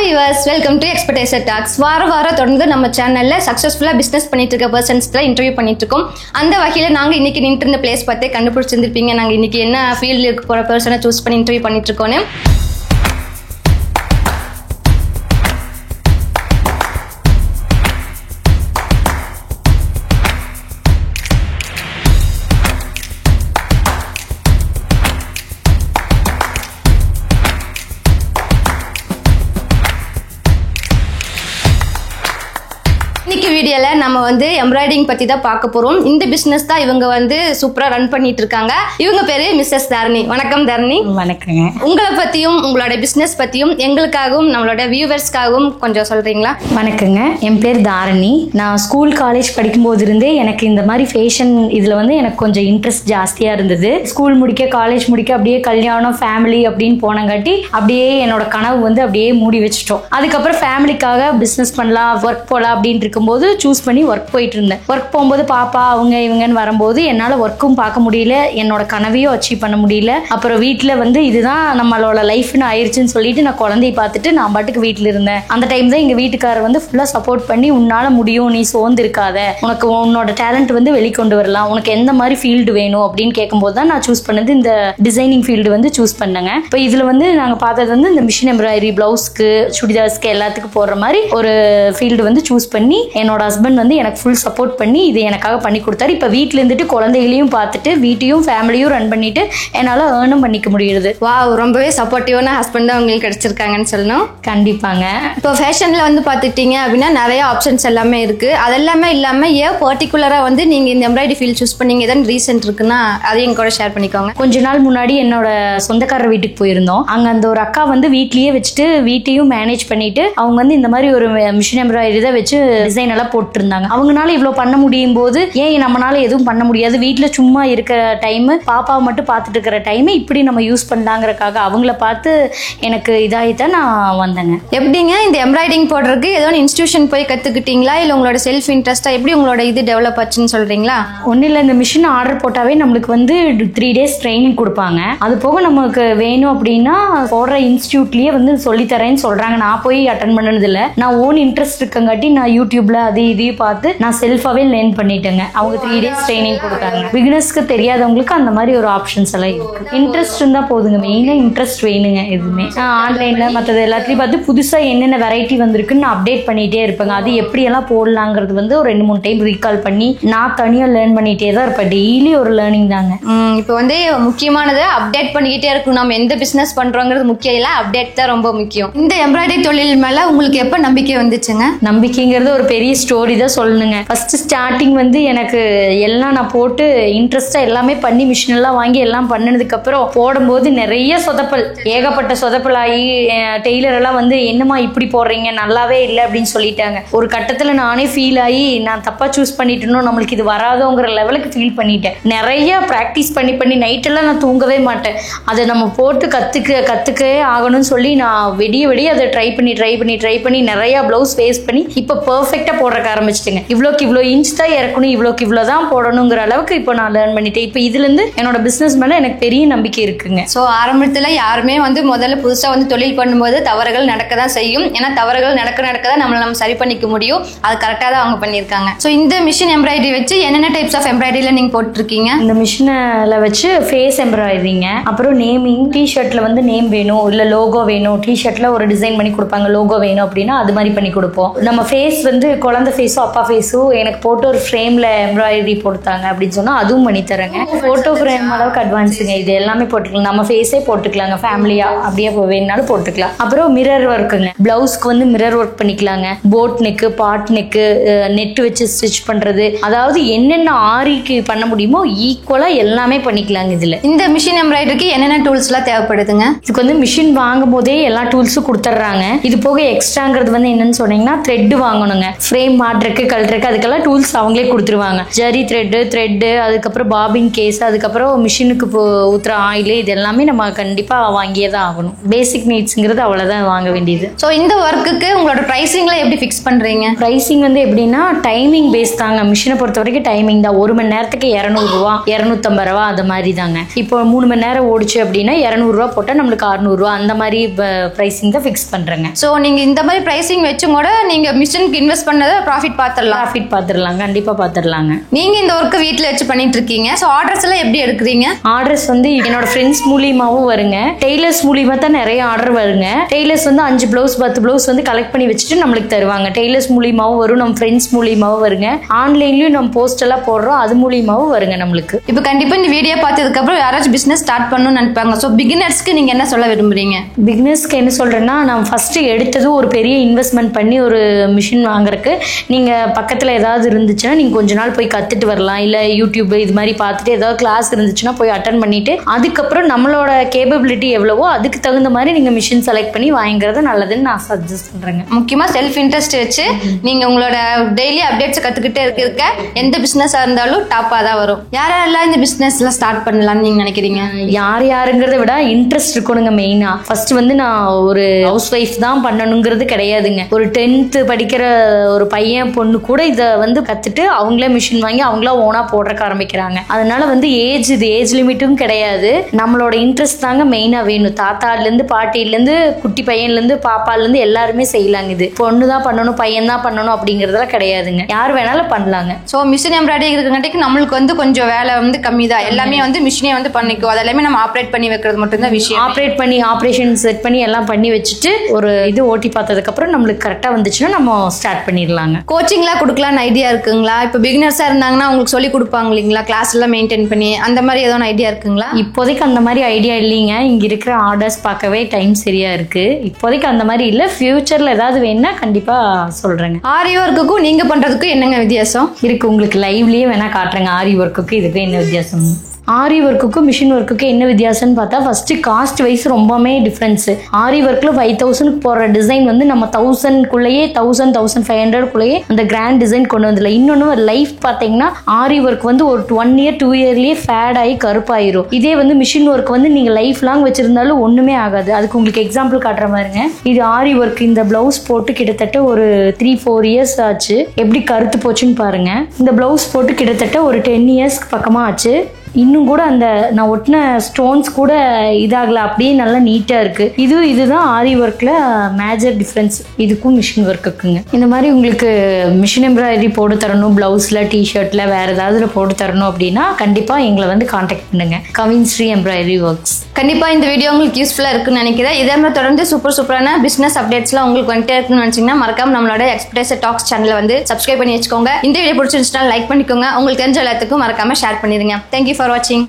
viewers, welcome to Expertise Talks. வார தொடர்ந்து நம்ம சேனல்ல சக்சஸ்ஃபுல்லா பிசினஸ் பண்ணிட்டு இருக்க பர்சன்ஸ்ல இன்டர்வியூ பண்ணிட்டு இருக்கோம். அந்த வகையில நாங்க இன்னைக்கு நின்று இருந்த பிளேஸ் பார்த்தே கண்டுபிடிச்சிருந்திருப்பீங்க. நாங்க இன்னைக்கு என்ன ஃபீல்ட்ல இருக்க போற பர்சனை சூஸ் பண்ணி இன்டர்வியூ பண்ணிட்டு இருக்கோம். இன்னைக்கு வீடியோல நம்ம வந்து எம்ப்ராய்டிங் பத்தி தான் பார்க்க போறோம். இந்த பிசினஸ் தான் இவங்க வந்து சூப்பரா ரன் பண்ணிட்டு இருக்காங்க. இவங்க பேரு மிஸ்ஸஸ் தாரணி. வணக்கம் தாரணி. வணக்கங்க. உங்களை பத்தியும் உங்களோட பிசினஸ் பத்தியும் எங்களுக்காகவும் நம்மளோட வியூவர்ஸ்க்காகவும் கொஞ்சம் சொல்றீங்களா? வணக்கங்க, என் பேர் தாரணி. நான் ஸ்கூல் காலேஜ் படிக்கும் போது இருந்தே எனக்கு இந்த மாதிரி ஃபேஷன் இதுல வந்து எனக்கு கொஞ்சம் இன்ட்ரெஸ்ட் ஜாஸ்தியா இருந்தது. ஸ்கூல் முடிக்க காலேஜ் முடிக்க அப்படியே கல்யாணம் ஃபேமிலி அப்படின்னு போனங்காட்டி அப்படியே என்னோட கனவு வந்து அப்படியே மூடி வச்சுட்டோம். அதுக்கப்புறம் ஃபேமிலிக்காக பிசினஸ் பண்ணலாம், ஒர்க் போகலாம் அப்படின்னு இருக்கும்போது சூஸ் பண்ணி ஒர்க் போயிட்டு இருந்தேன். ஒர்க் போகும்போது பாப்பா அவங்க இவங்கன்னு வரும்போது என்னால் ஒர்க்கும் பார்க்க முடியல, என்னோட கனவையும் அச்சீவ் பண்ண முடியல. அப்புறம் வீட்டில் வந்து இதுதான் நம்மளோட லைஃப்னு ஆயிடுச்சுன்னு சொல்லிட்டு நான் குழந்தைய பார்த்துட்டு நான் பாட்டுக்கு வீட்டில் இருந்தேன். அந்த டைம் தான் எங்கள் வீட்டுக்காரர் வந்து ஃபுல்லாக சப்போர்ட் பண்ணி உன்னால் முடியும், நீ சோர்ந்து இருக்காத, உனக்கு உன்னோட டேலண்ட் வந்து வெளிக்கொண்டு வரலாம், உனக்கு எந்த மாதிரி ஃபீல்டு வேணும் அப்படின்னு கேட்கும்போது தான் நான் சூஸ் பண்ணது இந்த டிசைனிங் ஃபீல்டு வந்து சூஸ் பண்ணேங்க. இப்போ இதில் வந்து நாங்கள் பார்த்தது வந்து இந்த மிஷின் எம்ப்ராய்டரி, பிளவுஸ்க்கு, சுடிதார்ஸ்க்கு எல்லாத்துக்கும் போடுற மாதிரி ஒரு ஃபீல்டு வந்து சூஸ் பண்ணி என்னோட ஹஸ்பண்ட் வந்து எனக்கு ஃபுல் சப்போர்ட் பண்ணி இது எனக்காக பண்ணி கொடுத்தாரு. இப்போ வீட்டில் இருந்துட்டு குழந்தைகளையும் பார்த்துட்டு வீட்டையும் ஃபேமிலியும் ரன் பண்ணிட்டு என்னால் ஏர்னும் பண்ணிக்க முடியுது. வா, ரொம்பவே சப்போர்ட்டிவான ஹஸ்பண்ட் தான் உங்களுக்கு கிடைச்சிருக்காங்கன்னு சொல்லணும். கண்டிப்பாங்க. இப்போ ஃபேஷன்ல வந்து பார்த்துட்டீங்க அப்படின்னா நிறைய ஆப்ஷன்ஸ் எல்லாமே இருக்கு. அதெல்லாமே இல்லாமல் ஏன் பர்டிகுலராக வந்து நீங்க இந்த எம்ப்ராய்டரி ஃபீல்ட் சூஸ் பண்ணீங்க? ஏதாவது ரீசன்ட் இருக்குன்னா அதையும் எங்க கூட ஷேர் பண்ணிக்கோங்க. கொஞ்ச நாள் முன்னாடி என்னோட சொந்தக்காரர் வீட்டுக்கு போயிருந்தோம். அங்க அந்த ஒரு அக்கா வந்து வீட்லயே வச்சுட்டு வீட்டையும் மேனேஜ் பண்ணிட்டு அவங்க வந்து இந்த மாதிரி ஒரு மிஷின் எம்ப்ராய்டரி தான் வச்சு டிசைன் எல்லாம் போட்டு இருந்தாங்க. அவங்கனால இவ்வளவு பண்ண முடியும் போது ஏன் நம்மளால எதுவும் பண்ண முடியாது? வீட்டுல சும்மா இருக்கிற டைம், பாப்பாவை மட்டும் பார்த்துட்டு இருக்கிற டைம் இப்படி நம்ம யூஸ் பண்ணலாங்கிறக்காக அவங்கள பார்த்து எனக்கு இதாகித்தான் நான் வந்தேங்க. எப்படிங்க இந்த எம்ப்ராய்டிங் போடுறதுக்கு ஏதோ இன்ஸ்டிடியூஷன் போய் கத்துக்கிட்டீங்களா, இல்ல உங்களோட செல்ஃப் இன்ட்ரெஸ்டா எப்படி உங்களோட இது டெவலப் ஆச்சுன்னு சொல்றீங்களா? ஒன்னும் இல்லை, இந்த மிஷின் ஆர்டர் போட்டாவே நம்மளுக்கு வந்து 3 days ட்ரைனிங் கொடுப்பாங்க. அது போக நமக்கு வேணும் அப்படின்னா போடுற இன்ஸ்டியூட்லயே வந்து சொல்லித்தரேன்னு சொல்றாங்க. நான் போய் அட்டன் பண்ணது இல்லை. நான் ஓன் இன்ட்ரெஸ்ட் இருக்கங்காட்டி நான் யூடியூப்ல அது இதையும் பார்த்து நான் செல்ஃபாவே லேர்ன் பண்ணிட்டேங்க. அவங்க 3 days ட்ரைனிங் கொடுத்தாங்க. பிகினர்ஸ்க்கு தெரியாதவங்களுக்கு அந்த மாதிரி ஒரு ஆப்ஷன்ஸ் எல்லாம் இருக்கு. இன்ட்ரெஸ்ட் இருந்தா போதுங்க, மெயினா இன்ட்ரெஸ்ட் வேணுங்க. எதுவுமே ஆன்லைன்ல மற்றது எல்லாத்தையும் பார்த்து புதுசா என்னென்ன வெரைட்டி வந்திருக்குன்னு நான் அப்டேட் பண்ணிட்டே இருப்பேங்க. அது எப்படி எல்லாம் போடலாங்கிறது வந்து ஒரு 2-3 டைம் ரீகால் பண்ணி நான் தனியா லேர்ன் பண்ணிட்டே தான் இருப்பேன். டெய்லி ஒரு லேர்னிங் தாங்க. இப்போ வந்து முக்கியமானது அப்டேட் பண்ணிக்கிட்டே இருக்கும். நம்ம எந்த பிசினஸ் பண்றோங்கிறது முக்கியம் இல்ல, அப்டேட் தான் ரொம்ப முக்கியம். இந்த எம்ப்ராய்டரி தொழில் மேல உங்களுக்கு எப்ப நம்பிக்கை வந்துச்சுங்க? நம்பிக்கைங்கிறது ஒரு பெரிய ஸ்டோரி தான் சொல்லணுங்க. ஃபர்ஸ்ட் ஸ்டார்டிங் வந்து எனக்கு எல்லாம் நான் போட்டு இன்ட்ரெஸ்டா எல்லாமே பண்ணி மிஷின் எல்லாம் வாங்கி எல்லாம் பண்ணதுக்கு அப்புறம் போடும்போது நிறைய சொதப்பல், ஏகப்பட்ட சொதப்பல் ஆகி டெய்லர் எல்லாம் வந்து என்னமா இப்படி போடுறீங்க, நல்லாவே இல்லை அப்படின்னு சொல்லிட்டாங்க. ஒரு கட்டத்துல நானே ஃபீல் ஆகி நான் தப்பா சூஸ் பண்ணிட்டேனோ, நம்மளுக்கு இது வராதோங்கிற லெவலுக்கு ஃபீல் பண்ணிட்டேன். நிறைய ப்ராக்டிஸ் பண்ணி நைட் எல்லாம் நான் தூங்கவே மாட்டேன். அதை நம்ம போட்டு கத்துக்கவே ஆகணும்னு சொல்லி நான் விடிய அதை ட்ரை பண்ணி நிறைய பிளவுஸ் ஃபேஸ் பண்ணி இப்போ பெர்ஃபெக்டா போடுறக்க ஆரம்பிச்சிட்டேங்க. இவ்வளோக்கு இவ்வளோ இன்ச் தான் இறக்கணும், இவ்வளோக்கு இவ்வளோ தான் போடணுங்கிற அளவுக்கு இப்போ நான் லேர்ன் பண்ணிட்டேன். இப்போ இதுல இருந்து என்னோட பிசினஸ் மேல எனக்கு பெரிய நம்பிக்கை இருக்குங்க. ஸோ ஆரம்பத்துல யாருமே வந்து முதல்ல புதுசா வந்து தொழில் பண்ணும்போது தவறுகள் நடக்க தான் செய்யும். ஏன்னா தவறுகள் நடக்க தான் நம்ம சரி பண்ணிக்க முடியும். அது கரெக்டா தான் அவங்க பண்ணியிருக்காங்க. ஸோ இந்த மிஷின் எம்ப்ராய்டரி வச்சு என்னென்ன டைப்ஸ் ஆஃப் எம்ப்ராய்டரியில நீங்க போட்டுருக்கீங்க? இந்த மிஷினில் வச்சு ஃபேஸ் எம்ப்ராய்டரிங்க, அப்புறம் நேமிங், டிஷர்ட்ல வந்து நேம் வேணும், இல்ல லோகோ வேணும், டிஷர்ட்ல ஒரு டிசைன் பண்ணி கொடுப்பாங்க, லோகோ வேணும் அப்படின்னா அது மாதிரி பண்ணி கொடுப்போம். நம்ம ஃபேஸ் வந்து குழந்தை ஃபேஸோ அப்பா ஃபேஸோ எனக்கு போட்டு ஒரு ஃப்ரேம்ல எம்ப்ராய்டரி போட்டாங்க அப்படின்னு சொன்னா அதுவும் பண்ணி தரேங்க. போட்டோ ஃப்ரேம் அளவுக்கு அட்வான்ஸுங்க. இது எல்லாமே போட்டுக்கலாம். நம்ம ஃபேஸே போட்டுக்கலாங்க, ஃபேமிலியா அப்படியே வேணுனாலும் போட்டுக்கலாம். அப்புறம் மிரர் ஒர்க்குங்க, பிளவுஸ்க்கு வந்து மிரர் ஒர்க் பண்ணிக்கலாங்க. போட் நெக்கு, பாட் நெக்கு, நெட் வச்சு ஸ்டிச் பண்றது, அதாவது என்னென்ன ஆரிக்கு பண்ண முடியுமோ ஈக்குவலா எல்லாமே பண்ணிக்கலாங்க. இதுல இந்த மிஷின் எம்ப்ராய்டரிக்கு என்னென்ன டூல்ஸ் எல்லாம் தேவைப்படுதுங்க? இதுக்கு வந்து மிஷின் வாங்கும் போதே எல்லா டூல்ஸும் கொடுத்துட்றாங்க. இது போக எக்ஸ்ட்ராங்கிறது வந்து என்னன்னு சொன்னீங்கன்னா த்ரெட் வாங்கணுங்க. ஃப்ரேம் மாட்டுறக்கு கழட்டுறக்கு அதுக்கெல்லாம் டூல்ஸ் அவங்களே கொடுத்துருவாங்க. ஜரி த்ரெட்டு அதுக்கப்புறம் பாபின் கேஸ், அதுக்கப்புறம் மிஷினுக்கு ஊத்துற ஆயில், இது எல்லாமே நம்ம கண்டிப்பா வாங்கியே தான் ஆகணும். பேசிக் நீட்ஸ்ங்கிறது அவ்வளவுதான் வாங்க வேண்டியது. ஸோ இந்த ஒர்க்குக்கு உங்களோட ப்ரைஸிங்லாம் எப்படி ஃபிக்ஸ் பண்றீங்க? ப்ரைஸிங் வந்து எப்படின்னா டைமிங் பேஸ் தாங்க. மிஷினை பொறுத்த வரைக்கும் டைமிங் தான். 1 மணி நேரத்துக்கு 200 ரூபா 250 ரூபா அது மாதிரி தாங்க. இப்போ 3 மணி நேரம் ஓடிச்சு அப்படின்னா 200 ரூபா போட்டால் நம்மளுக்கு 600 ரூபா அந்த மாதிரி ப்ரைஸிங் தான் ஃபிக்ஸ் பண்றேங்க. ஸோ நீங்க இந்த மாதிரி ப்ரைஸிங் வச்சு கூட நீங்க மிஷினுக்கு இன்வெஸ்ட் பண்ணதை ப்ராஃபிட் பார்த்துடலாம். கண்டிப்பா பார்த்துடலாங்க. நீங்க இந்த ஒர்க்கை வீட்டில் வச்சு பண்ணிட்டு இருக்கீங்க. ஸோ ஆர்டர்ஸ் எல்லாம் எப்படி எடுக்கிறீங்க? ஆர்டர்ஸ் வந்து என்னோட ஃப்ரெண்ட்ஸ் மூலியமாவும் வருங்க. டெய்லர்ஸ் மூலியமா தான் நிறைய ஆர்டர் வருங்க. டெய்லர்ஸ் வந்து 5 பிளவுஸ் 10 பிளவுஸ் வந்து கலெக்ட் பண்ணி வச்சுட்டு நம்மளுக்கு தருவாங்க. டெய்லர்ஸ் மூலியமாவும் வரும், நம்ம ஃப்ரெண்ட்ஸ் மூலியமாவும் வருங்க. ஆன்லைன்லயும் நம்ம போஸ்ட் எல்லாம் போடுறோம், அது மூலியமாவும் வருங்க நம்மளுக்கு. இப்போ கண்டிப்பா இந்த வீடியோ பார்த்ததுக்கு அப்புறம் யாராச்சும் பிசினஸ் ஸ்டார்ட் பண்ணணும்னு நினைப்பாங்க. ஸோ பிகினர்ஸ்க்கு நீங்க என்ன சொல்ல விரும்புறீங்க? பிகினர்ஸ்க்கு என்ன சொல்றேன்னா, நான் ஃபர்ஸ்ட் எடுத்தது ஒரு பெரிய இன்வெஸ்ட்மெண்ட் பண்ணி ஒரு மிஷின் வாங்குறதுக்கு நீங்க பக்கத்துல ஏதாவது இருந்துச்சுன்னா நீங்க கொஞ்ச நாள் போய் கத்துட்டு வரலாம். இல்ல யூடியூப் இது மாதிரி பார்த்துட்டு ஏதாவது கிளாஸ் இருந்துச்சுன்னா போய் அட்டன் பண்ணிட்டு அதுக்கப்புறம் நம்மளோட கேப்பபிலிட்டி எவ்வளவோ அதுக்கு தகுந்த மாதிரி நீங்க மிஷின் செலக்ட் பண்ணி வாங்குறது நல்லதுன்னு நான் சஜஸ்ட் பண்றேங்க. முக்கியமா செல்ஃப் இன்ட்ரெஸ்ட் வச்சு நீங்க உங்களோட டெய்லி அப்டேட்ஸ் கத்துக்கிட்டே இருக்க எந்த பிசினஸா இருந்தாலும் டாப்பா தான் வரும். யாரெல்லாம் இந்த பிசினஸ்ல ஸ்டார்ட் பண்ணலாம்னு நீங்க நினைக்கிறீங்க? யாருங்கிறத விட இன்ட்ரெஸ்ட் இருக்கணுங்க மெயினா. ஃபர்ஸ்ட் வந்து நான் ஒரு ஹவுஸ் ஒய்ஃப் தான் பண்ணணுங்கிறது கிடையாதுங்க. ஒரு 10th படிக்கிற ஒரு பையன் பொண்ணு கூட இதை வந்து கத்துட்டு அவங்களே மிஷின் வாங்கி அவங்களா ஓனா போடுறக்க ஆரம்பிக்கிறாங்க. அதனால வந்து ஏஜ் லிமிட்டும் கிடையாது. நம்மளோட இன்ட்ரெஸ்ட் தாங்க மெயினா வேணும். தாத்தால இருந்து பாட்டில இருந்து குட்டி பையன்ல இருந்து பாப்பால இருந்து எல்லாருமே செய்யலாங்க. இது பொண்ணு தான் பண்ணணும் பையன் தான் பண்ணணும் அப்படிங்கறதெல்லாம் கிடையாதுங்க. யார் வேணாலும் பண்ணலாங்க. ஸோ மிஷின் எம்ப்ராய்டரி இருக்கிறங்காட்டிக்கு நம்மளுக்கு வந்து கொஞ்சம் வேலை வந்து கம்மி தான். எல்லாமே வந்து மிஷினே வந்து பண்ணிக்கும். அதெல்லாமே நம்ம ஆப்ரேட் பண்ணி வைக்கிறது மட்டும் தான் விஷயம். ஆப்ரேட் பண்ணி ஆப்ரேஷன் செட் பண்ணி எல்லாம் பண்ணி வச்சுட்டு ஒரு இது ஓட்டி பார்த்ததுக்கு அப்புறம் நம்மளுக்கு கரெக்டா வந்துச்சுன்னா நம்ம ஸ்டார்ட் பண்ணிடலாங்க. கோச்சிங்லாம் கொடுக்கலாம்னு ஐடியா இருக்குங்களா? இப்போ பிகினர்ஸா இருந்தாங்கன்னா உங்களுக்கு சொல்லி கொடுப்பாங்க இல்லைங்களா? கிளாஸ் எல்லாம் மெயின்டைன் பண்ணி அந்த மாதிரி ஏதாவது ஐடியா இருக்குங்களா? இப்போதைக்கு அந்த மாதிரி ஐடியா இல்லைங்க. இங்க இருக்கிற ஆர்டர்ஸ் பார்க்கவே டைம் சரியா இருக்கு. இப்போதைக்கு அந்த மாதிரி இல்ல. ஃபியூச்சர்ல ஏதாவது வேணும்னா கண்டிப்பா சொல்றேங்க. ஆரி ஒர்க்குக்கும் நீங்க பண்றதுக்கும் என்னங்க வித்தியாசம் இருக்கு? உங்களுக்கு லைவ்லயே வேணா காட்டுறேங்க. ஆரி ஒர்க்குக்கு இதுக்கு என்ன வித்தியாசம்? ஆரி ஒர்க்குக்கும் மிஷின் ஒர்க்குக்கு என்ன வித்தியாசம்னு பார்த்தா ஃபர்ஸ்ட் காஸ்ட் வைஸ் ரொம்பவே டிஃப்ரென்ஸ். ஆரி ஒர்க்ல 5000 போடுற டிசைன் வந்து நம்ம 1000 1500 அந்த கிராண்ட் டிசைன் கொண்டு வந்துடல. இன்னொன்னு லைஃப் பார்த்தீங்கன்னா ஆரி ஒர்க் வந்து ஒரு 1 year 2 yearலயே ஃபேட் ஆகி கருப்பாயிரும். இதே வந்து மிஷின் ஒர்க் வந்து நீங்க லைஃப் லாங் வச்சிருந்தாலும் ஒண்ணுமே ஆகாது. அதுக்கு உங்களுக்கு எக்ஸாம்பிள் காட்டுற மாதிரிங்க. இது ஆரி ஒர்க் இந்த பிளவுஸ் போட்டு கிட்டத்தட்ட ஒரு 3-4 years ஆச்சு. எப்படி கருத்து போச்சுன்னு பாருங்க. இந்த பிளவுஸ் போட்டு கிட்டத்தட்ட ஒரு 10 years பக்கமா ஆச்சு. இன்னும் கூட அந்த நான் ஒட்டின ஸ்டோன்ஸ் கூட இதாகல, அப்படியே நல்லா நீட்டா இருக்கு. இதுதான் ஆரி ஒர்க்ல மேஜர் டிஃபரன்ஸ் இதுக்கும் மிஷின் ஒர்க்குங்க. இந்த மாதிரி உங்களுக்கு மிஷின் எம்ப்ராய்டரி போட்டு தரணும், பிளவுஸ்ல டிஷர்ட்ல வேற ஏதாவது போட்டு தரணும் அப்படின்னா கண்டிப்பா எங்களை வந்து கான்டாக்ட் பண்ணுங்க. கவின்ஸ்ரீ எம்ப்ராய்டரி ஒர்க்ஸ். கண்டிப்பா இந்த வீடியோ உங்களுக்கு யூஸ்ஃபுல்லா இருக்குன்னு நினைக்கிறேன். இதே மாதிரி தொடர்ந்து சூப்பரான பிசினஸ் அப்டேட்ஸ்லாம் உங்களுக்கு வந்துட்டே இருக்குன்னு நினைச்சீங்கன்னா மறக்காம நம்மளோட எக்ஸ்பெக்டேஷன் டாக்ஸ் சேனலை வந்து சப்ஸ்கிரைப் பண்ணி வச்சுக்கோங்க. இந்த வீடியோ பிடிச்சிருந்துச்சுன்னா லைக் பண்ணிக்கோங்க. உங்களுக்கு தெரிஞ்ச எல்லாத்துக்கும் மறக்காம ஷேர் பண்ணிருங்க. Thank you for watching.